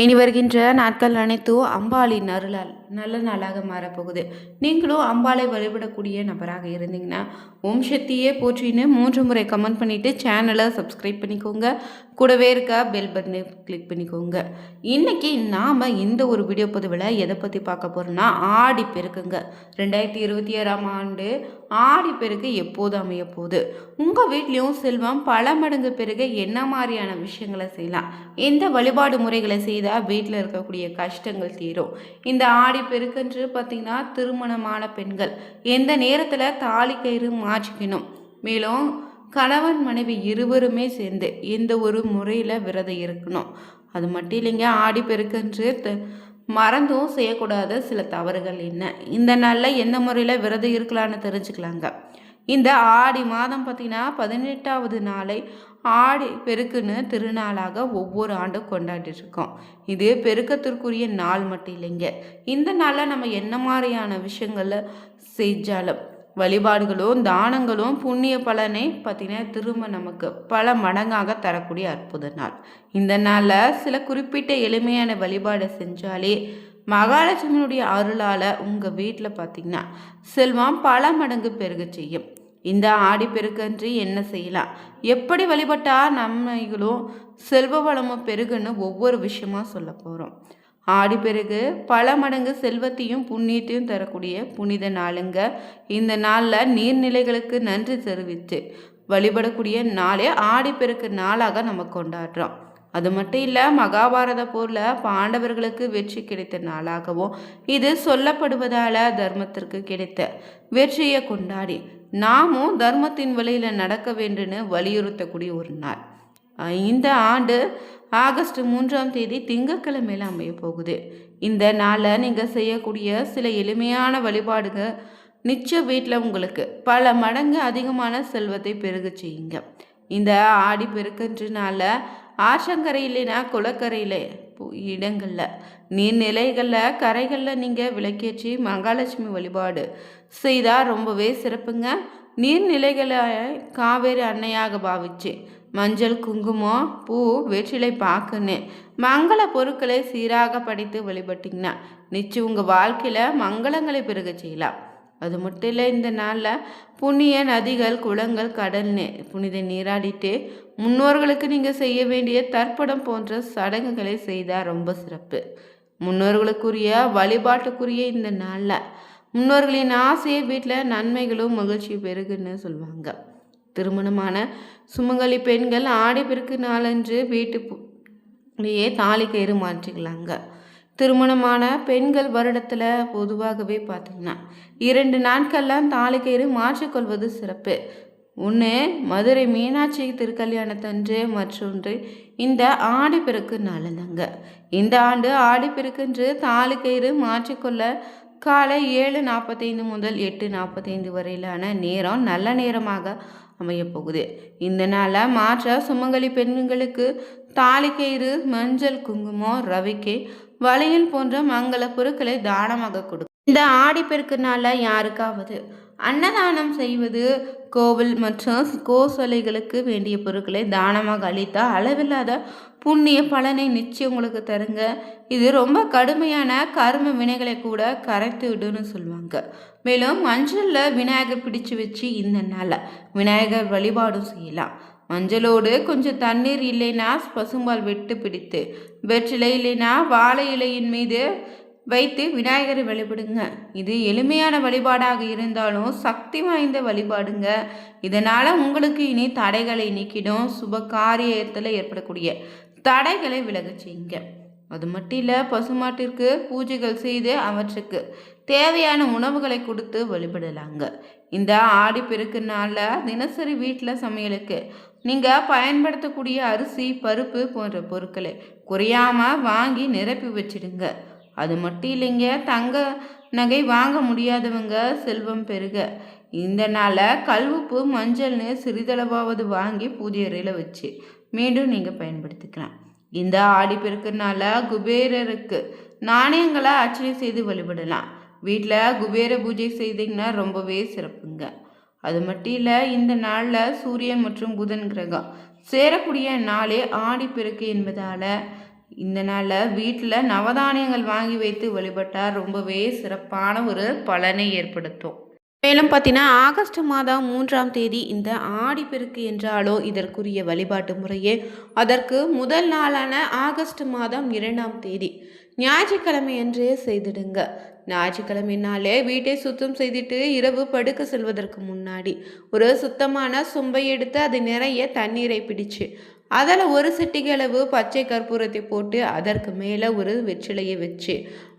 இனி வருகின்ற நாட்கள் அனைத்தும் அம்பாளின் அருளால் நல்ல நாளாக மாறப்போகுது. நீங்களும் அம்பாளை வழிபடக்கூடிய நபராக இருந்தீங்கன்னா ஓம் சக்தியே போற்றின்னு 3 முறை கமெண்ட் பண்ணிவிட்டு சேனலை சப்ஸ்கிரைப் பண்ணிக்கோங்க. கூடவே இருக்க பெல் பட்டனை கிளிக் பண்ணிக்கோங்க. இன்றைக்கி நாம் இந்த ஒரு வீடியோ பதிவில் எதை பற்றி பார்க்க போகிறோன்னா ஆடி பெருக்குங்க. 2026ஆம் ஆண்டு ஆடி பெருக்கு எப்போது அமைய போகுது, உங்கள் வீட்லேயும் செல்வம் பல மடங்கு பெருக என்ன மாதிரியான விஷயங்களை செய்யலாம், எந்த வழிபாடு முறைகளை செய்தால் வீட்டில் இருக்கக்கூடிய கஷ்டங்கள் தீரும். இந்த ஆடி பெருக்கென்று பார்த்திங்கன்னா திருமணமான பெண்கள் எந்த நேரத்தில் தாலி கயிறு மாற்றிக்கணும், மேலும் கணவன் மனைவி இருவருமே சேர்ந்து எந்த ஒரு முறையில் விரதம் இருக்கணும். அது மட்டும் இல்லைங்க, ஆடி பெருக்கென்று மறந்தும் செய்யக்கூடாத சில தவறுகள் என்ன, இந்த நாளில் எந்த முறையில் விரதம் இருக்கலான்னு தெரிஞ்சுக்கலாங்க. இந்த ஆடி மாதம் பார்த்திங்கன்னா 18வது நாளை ஆடி பெருக்குன்னு திருநாளாக ஒவ்வொரு ஆண்டும் கொண்டாடிட்டு இருக்கோம். இது பெருக்கத்திற்குரிய நாள் மட்டும் இல்லைங்க. இந்த நாளில் நம்ம என்ன மாதிரியான விஷயங்களை செஞ்சாலும் வழிபாடுகளும் தானங்களும் புண்ணிய பலனை பார்த்தீங்கன்னா திரும்ப நமக்கு பல மடங்காக தரக்கூடிய அற்புத நாள். இந்த நாளில் சில குறிப்பிட்ட எளிமையான வழிபாடை செஞ்சாலே மகாலட்சுமியுடைய அருளால் உங்கள் வீட்டில் பார்த்தீங்கன்னா செல்வம் பல மடங்கு பெருக செய்யும். இந்த ஆடி பெருக்கன்று என்ன செய்யலாம், எப்படி வழிபட்டால் நன்மைகளும் செல்வ வளமும் பெருகுன்னு ஒவ்வொரு விஷயமா சொல்ல போகிறோம். ஆடி பெருகு பல மடங்கு செல்வத்தையும் புண்ணியத்தையும் தரக்கூடிய புனித நாளுங்க. இந்த நாளில் நீர்நிலைகளுக்கு நன்றி தெரிவித்து வழிபடக்கூடிய நாளே ஆடி பெருக்கு நாளாக நம்ம கொண்டாடுறோம். அது மட்டும் இல்லை, மகாபாரத போரில் பாண்டவர்களுக்கு வெற்றி கிடைத்த நாளாகவும் இது சொல்லப்படுவதால் தர்மத்திற்கு கிடைத்த வெற்றியை கொண்டாடி நாமும் தர்மத்தின் வழியில் நடக்க வேண்டும்னு வலியுறுத்தக்கூடிய ஒரு நாள். இந்த ஆண்டு ஆகஸ்ட் 3ஆம் தேதி திங்கட்கிழமையில் அமைய போகுது. இந்த நாளில் நீங்கள் செய்யக்கூடிய சில எளிமையான வழிபாடுகள் நிச்சய வீட்டில் உங்களுக்கு பல மடங்கு அதிகமான செல்வத்தை பெருக செய்யுங்க. இந்த ஆடி பெருக்கன்றனால ஆற்றங்கரை இல்லைன்னா குளக்கரையில் இடங்களில் நீர்நிலைகளில் கரைகளில் நீங்கள் விளக்கேற்றி மகாலட்சுமி வழிபாடு செய்தால் ரொம்பவே சிறப்புங்க. நீர்நிலைகளை காவேரி அன்னையாக பாவிச்சு மஞ்சள் குங்குமம் பூ வெற்றிலை பாக்குன்னு மங்கள பொருட்களை சீராக படைத்து வழிபட்டிங்கன்னா நிச்சயம் உங்கள் வாழ்க்கையில் மங்களங்களை பெருக செய்யலாம். அது மட்டும் இல்லை, இந்த நாளில் புண்ணிய நதிகள் குளங்கள் கடல் புனித நீராடிட்டு முன்னோர்களுக்கு நீங்கள் செய்ய வேண்டிய தர்ப்பணம் போன்ற சடங்குகளை செய்தால் ரொம்ப சிறப்பு. முன்னோர்களுக்குரிய வழிபாட்டுக்குரிய இந்த நாளில் முன்னோர்களின் ஆசையை வீட்டில் நன்மைகளும் மகிழ்ச்சி பெருகுன்னு சொல்லுவாங்க. திருமணமான சுமங்கலி பெண்கள் ஆடி பெருக்கு நாளன்று வீட்டுலேயே தாலி கயிறு மாற்றிக்கலாங்க. திருமணமான பெண்கள் வருடத்தில் பொதுவாகவே பார்த்திங்கன்னா 2 நாட்கள்லாம் தாலி கயிறு மாற்றிக்கொள்வது சிறப்பு. ஒன்று மதுரை மீனாட்சி திருக்கல்யாணத்தன்று, மற்றொன்று இந்த ஆடிப்பெருக்கு நாளுதாங்க. இந்த ஆண்டு ஆடிப்பெருக்கென்று தாலி கயிறு மாற்றிக்கொள்ள காலை 7:45 முதல் 8:45 வரையிலான நேரம் நல்ல நேரமாக அமையப்போகுது. இந்த நாளில் மாற்ற சுமங்கலி பெண்களுக்கு தாலி கயிறு, மஞ்சள் குங்குமம், ரவிக்கை, வளையல் போன்ற மங்கள பொருட்களை தானமாக கொடுக்கும். இந்த ஆடிப்பெருக்கு நாளில் யாருக்காவது அன்னதானம் செய்வது, கோவில் மற்றும் கோசலைகளுக்கு வேண்டிய பொருட்களை தானமாக அளித்தால் அளவில்லாத புண்ணிய பலனை நிச்சயம் உங்களுக்கு தருங்க. இது ரொம்ப கடுமையான கர்ம வினைகளை கூட கரைத்து விடுன்னு சொல்லுவாங்க. மேலும் மஞ்சளில் விநாயகர் பிடிச்சு வச்சு இந்த நாளில் விநாயகர் வழிபாடும் செய்யலாம். மஞ்சளோடு கொஞ்சம் தண்ணீர் இல்லைன்னா பசும்பால் வெட்டு பிடித்து வெற்றிலை இல்லைன்னா வாழை இலையின் மீது வைத்து விநாயகரை வழிபடுங்க. இது எளிமையான வழிபாடாக இருந்தாலும் சக்தி வாய்ந்த வழிபாடுங்க. இதனால் உங்களுக்கு இனி தடைகளை நீக்கிடும், சுப காரியத்தில் ஏற்படக்கூடிய தடைகளை விலக செய்யுங்க. அது மட்டும் இல்லை, பசுமாட்டிற்கு பூஜைகள் செய்து அவற்றுக்கு தேவையான உணவுகளை கொடுத்து வழிபடலாங்க. இந்த ஆடி பெருக்கு நாளில் தினசரி வீட்டில் சமையலுக்கு நீங்கள் பயன்படுத்தக்கூடிய அரிசி, பருப்பு போன்ற பொருட்களை குறையாமல் வாங்கி நிரப்பி வச்சிடுங்க. அது மட்டும் இல்லைங்க, தங்க நகை வாங்க முடியாதவங்க செல்வம் பெருக இந்த நாளில் கல்வுப்பு மஞ்சள்னு சிறிதளவாவது வாங்கி பூஜை அறையில் வச்சு மீண்டும் நீங்கள் பயன்படுத்திக்கலாம். இந்த ஆடி பெருக்குனால குபேரருக்கு நாணயங்களை அர்ச்சனை செய்து வழிபடலாம். வீட்டில் குபேர பூஜை செய்தீங்கன்னா ரொம்பவே சிறப்புங்க. அது மட்டும் இல்லை, இந்த நாளில் சூரியன் மற்றும் புதன் கிரகம் சேரக்கூடிய நாளே ஆடி பெருக்கு என்பதால் இந்த நாளில் வீட்டில் நவதானியங்கள் வாங்கி வைத்து வழிபட்டால் ரொம்பவே சிறப்பான ஒரு பலனை ஏற்படுத்தும். மேலும் பார்த்தீங்கன்னா ஆகஸ்ட் மாதம் 3ஆம் தேதி இந்த ஆடிப்பெருக்கு என்றாலோ இதற்குரிய வழிபாட்டு முறையே அதற்கு முதல் நாளான ஆகஸ்ட் மாதம் 2ஆம் தேதி ஞாயிற்றுக்கிழமை என்று செய்திடுங்க. ஞாயிற்றுக்கிழமைனாலே வீட்டை சுத்தம் செய்துட்டு இரவு படுக்க செல்வதற்கு முன்னாடி ஒரு சுத்தமான சொம்பை எடுத்து அது நிறைய தண்ணீரை பிடிச்சு அதில் ஒரு சிட்டிகளவு பச்சை கற்பூரத்தை போட்டு அதற்கு மேலே ஒரு வெற்றிலையை வச்சு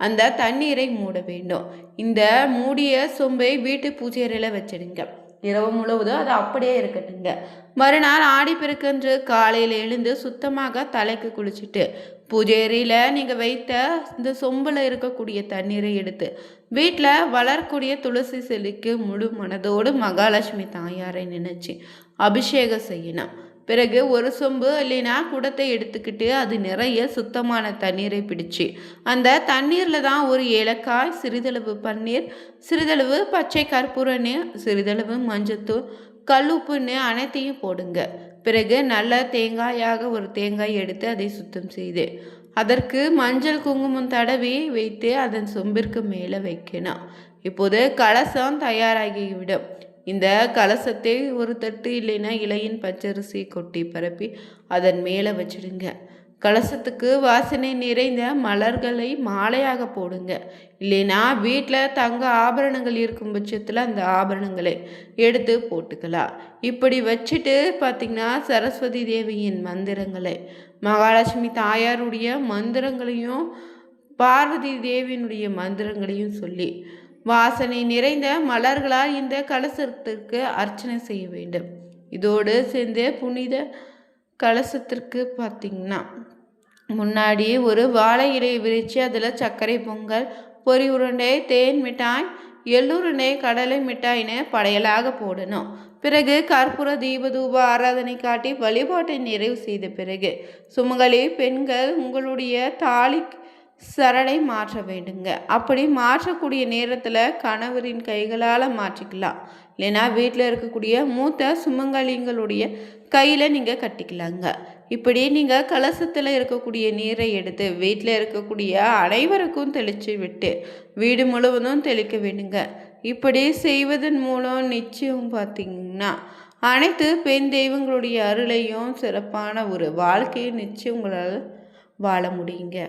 அந்த தண்ணீரை மூட வேண்டும். இந்த மூடிய சொம்பை வீட்டு பூஜை அறையில் வச்சிடுங்க. இரவு முழுவதும் அது அப்படியே இருக்கட்டுங்க. மறுநாள் ஆடிப்பெருக்கன்று காலையில் எழுந்து சுத்தமாக தலைக்கு குளிச்சுட்டு பூஜை அறையில் நீங்கள் வைத்த இந்த சொம்பில் இருக்கக்கூடிய தண்ணீரை எடுத்து வீட்டில் வளரக்கூடிய துளசி செடிக்கு முழு மனதோடு மகாலட்சுமி தாயாரை நினைச்சு அபிஷேகம் செய்யணும். பிறகு ஒரு சொம்பு இல்லைன்னா குடத்தை எடுத்துக்கிட்டு அது நிறைய சுத்தமான தண்ணீரை பிடிச்சி அந்த தண்ணீரில் தான் ஒரு ஏலக்காய், சிறிதளவு பன்னீர், சிறிதளவு பச்சை கற்பூரன்னு, சிறிதளவு மஞ்சத்தூள், கல்லுப்புன்னு அனைத்தையும் போடுங்க. பிறகு நல்ல தேங்காயாக ஒரு தேங்காய் எடுத்து அதை சுத்தம் செய்து அதற்கு மஞ்சள் குங்குமம் தடவி வைத்து அதன் சொம்பிற்கு மேலே வைக்கணும். இப்போது கலசம் தயாராகிவிடும். இந்த கலசத்தை ஒரு தட்டு இல்லைன்னா இலையின் பச்சரிசி கொட்டி பரப்பி அதன் மேலே வச்சிடுங்க. கலசத்துக்கு வாசனை நிறைந்த மலர்களை மாலையாக போடுங்க. இல்லைன்னா வீட்டில் தங்க ஆபரணங்கள் இருக்கும் பட்சத்தில் அந்த ஆபரணங்களை எடுத்து போட்டுக்கலாம். இப்படி வச்சுட்டு பார்த்திங்கன்னா சரஸ்வதி தேவியின் மந்திரங்களை, மகாலட்சுமி தாயாருடைய மந்திரங்களையும் பார்வதி தேவியினுடைய மந்திரங்களையும் சொல்லி வாசனை நிறைந்த மலர்களால் இந்த கலசத்திற்கு அர்ச்சனை செய்ய வேண்டும். இதோடு சேர்ந்து புனித கலசத்திற்கு பார்த்திங்கன்னா முன்னாடி ஒரு வாழை இலையை விரித்து அதில் சர்க்கரை பொங்கல், பொரி உருண்டை, தேன் மிட்டாய், எள்ளுருண்டை, கடலை மிட்டாயின்னு படையலாக போடணும். பிறகு கற்பூர தீபதூப ஆராதனை காட்டி வழிபாட்டை நிறைவு செய்த பிறகு சுமங்கலி பெண்கள் உங்களுடைய தாலி சரடை மாற்ற வேண்டுங்க. அப்படி மாற்றக்கூடிய நேரத்தில் கணவரின் கைகளால் மாற்றிக்கலாம். இல்லைன்னா வீட்டில் இருக்கக்கூடிய மூத்த சுமங்கலிங்களுடைய கையில் நீங்கள் கட்டிக்கலாங்க. இப்படி நீங்கள் கலசத்தில் இருக்கக்கூடிய நீரை எடுத்து வீட்டில் இருக்கக்கூடிய அனைவருக்கும் தெளித்து விட்டு வீடு முழுவதும் தெளிக்க வேண்டுங்க. இப்படி செய்வதன் மூலம் நிச்சயம் பார்த்திங்கன்னா அனைத்து பெண் தெய்வங்களுடைய அருளையும் சிறப்பான ஒரு வாழ்க்கையை நிச்சயம் உங்களால் வாழ முடியுங்க.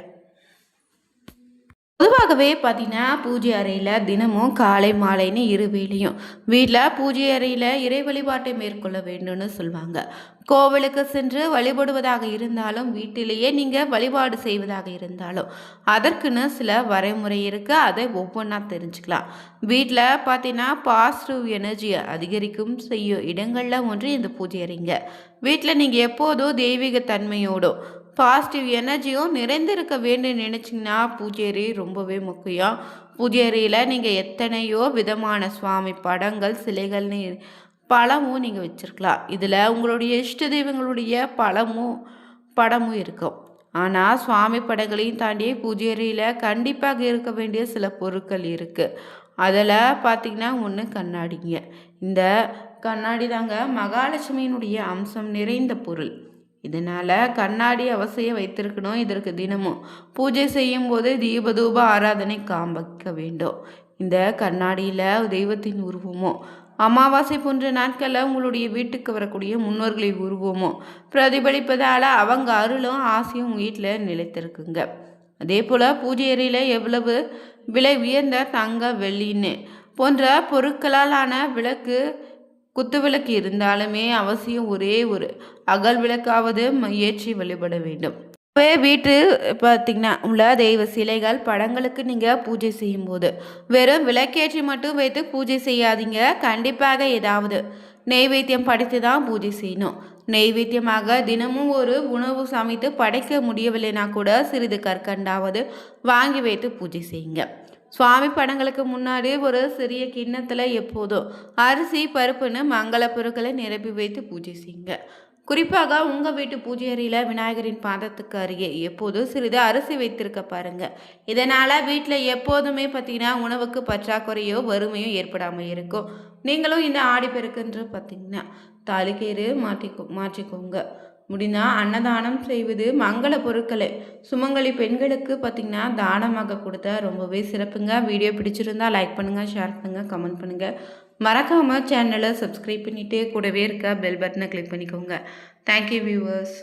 பொதுவாகவே பார்த்தீங்கன்னா பூஜை அறையில் தினமும் காலை மாலைன்னு இருவேளையும் வீட்டில் பூஜை அறையில் இறை வழிபாட்டை மேற்கொள்ள வேண்டும்னு சொல்லுவாங்க. கோவிலுக்கு சென்று வழிபடுவதாக இருந்தாலும் வீட்டிலேயே நீங்கள் வழிபாடு செய்வதாக இருந்தாலும் அதற்குன்னு சில வரைமுறை இருக்குது. அதை ஒவ்வொன்றா தெரிஞ்சுக்கலாம். வீட்டில் பார்த்தீங்கன்னா பாசிட்டிவ் எனர்ஜியை அதிகரிக்கும் செய்யும் இடங்களில் ஒன்று இந்த பூஜை அறைங்க. வீட்டில் நீங்கள் எப்போதும் தெய்வீக தன்மையோடும் பாசிட்டிவ் எனர்ஜியும் நிறைந்திருக்க வேண்டும் நினச்சிங்கன்னா பூஜை அறை ரொம்பவே முக்கியம். பூஜை அறையில் நீங்கள் எத்தனையோ விதமான சுவாமி படங்கள், சிலைகள்னு பழமும் நீங்கள் வச்சுருக்கலாம். இதில் உங்களுடைய இஷ்ட தெய்வங்களுடைய படமும் இருக்கும். ஆனால் சுவாமி படங்களையும் தாண்டி பூஜை அறையில் கண்டிப்பாக இருக்க வேண்டிய சில பொருட்கள் இருக்குது. அதில் பார்த்திங்கன்னா ஒன்று கண்ணாடிங்க. இந்த கண்ணாடி தாங்க மகாலட்சுமியினுடைய அம்சம் நிறைந்த பொருள். இதனால் கண்ணாடி அவசியம் வைத்திருக்கணும். இதற்கு தினமும் பூஜை செய்யும் போது தீபதூப ஆராதனை காண்பிக்க வேண்டும். இந்த கண்ணாடியில் தெய்வத்தின் உருவமோ அமாவாசை போன்ற நாட்களில் உங்களுடைய வீட்டுக்கு வரக்கூடிய முன்னோர்களின் உருவமோ பிரதிபலிப்பதால் அவங்க அருளும் ஆசையும் வீட்டில் நிலைத்திருக்குங்க. அதே போல் பூஜை அறையில் எவ்வளவு விலை உயர்ந்த தங்க, வெள்ளின்னு போன்ற பொருட்களாலான விளக்கு, குத்துவிளக்கு இருந்தாலுமே அவசியம் ஒரே ஒரு அகல் விளக்காவது ஏற்றி வழிபட வேண்டும். வீட்டு பார்த்திங்கன்னா உள்ள தெய்வ சிலைகள், படங்களுக்கு நீங்கள் பூஜை செய்யும்போது வெறும் விளக்கேற்றி மட்டும் வைத்து பூஜை செய்யாதீங்க. கண்டிப்பாக ஏதாவது நெய்வேத்தியம் படைத்து தான் பூஜை செய்யணும். நெய்வேத்தியமாக தினமும் ஒரு உணவு சமைத்து படைக்க முடியவில்லைனா கூட சிறிது கற்கண்டாவது வாங்கி வைத்து பூஜை செய்யுங்க. சுவாமி படங்களுக்கு முன்னாடி ஒரு சிறிய கிண்ணத்தில் எப்போதும் அரிசி, பருப்புன்னு மங்கள பொருட்களை நிரப்பி வைத்து பூஜை செய்யுங்க. குறிப்பாக உங்கள் வீட்டு பூஜை அறையில் விநாயகரின் பாதத்துக்கு அருகே எப்போதும் சிறிது அரிசி வைத்திருக்க பாருங்கள். இதனால் வீட்டில் எப்போதுமே பார்த்திங்கன்னா உணவுக்கு பற்றாக்குறையோ வறுமையோ ஏற்படாமல் இருக்கும். நீங்களும் இந்த ஆடிப்பெருக்குன்று பார்த்திங்கன்னா தாலிக்கயிறு மாற்றிக்கோங்க. முடிந்தால் அன்னதானம் செய்வது மங்கள பொருட்களை சுமங்கலி பெண்களுக்கு பார்த்திங்கன்னா தானமாக கொடுத்தா ரொம்பவே சிறப்புங்க. வீடியோ பிடிச்சிருந்தா லைக் பண்ணுங்கள், ஷேர் பண்ணுங்கள், கமெண்ட் பண்ணுங்கள். மறக்காமல் சேனலை சப்ஸ்கிரைப் பண்ணிவிட்டு கூடவே இருக்க பெல் பட்டனை கிளிக் பண்ணிக்கோங்க. Thank you viewers.